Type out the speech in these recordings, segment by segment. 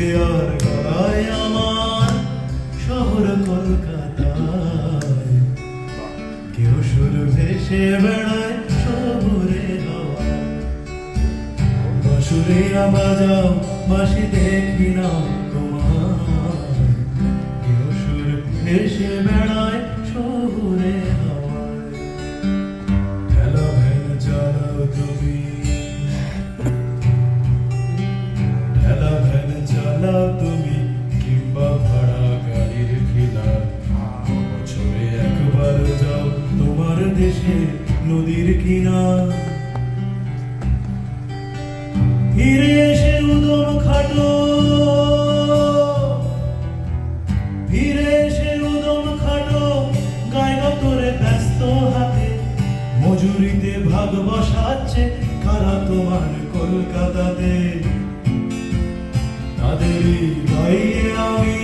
বুকে আর গলায় আমার শহর কলকাতায় কেউ সুর ভেসে বেড়ায় শহুরে হাওয়ায় বাঁশুরিয়া বাজাও বাঁশি দেখি না তোমার কেউ সুর ভেসে বেড়ায় শহুরে হাওয়ায় ঠেলা ভ্যান চালাও তুমি ঠেলা ভ্যান চালাও তুমি কিংবা ভাড়া গাড়ির খিলা বছরে একবার যাও তোমার দেশে নদীর কিনার ফিরে এসে উদম খাটো ফিরে এসে উদম খাটো গায়ে গতরে ব্যস্ত হাতে মজুরিতে ভাগ বসাচ্ছে কারা তোমার কলকাতাতে তাদেরই গাইয়ে আমি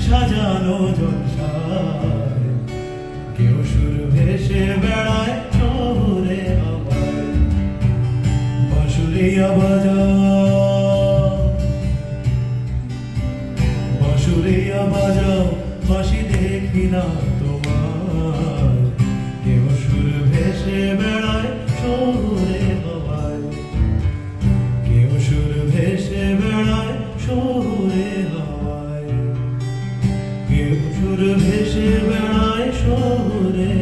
সাজানো জলসায় কেউ সুর ভেসে বেড়ায় শহুরে হাওয়ায় বাঁশুরিয়া বাজাও বাঁশুরিয়া বাজাও বাঁশি দেখি না তোমার কেউ সুর ভেসে বেড়ায় শহুরে হাওয়ায় কেউ সুর ভেসে বেড়ায় শহুরে হাওয়ায় কেউ সুর ভেসে বেড়ায় শহুরে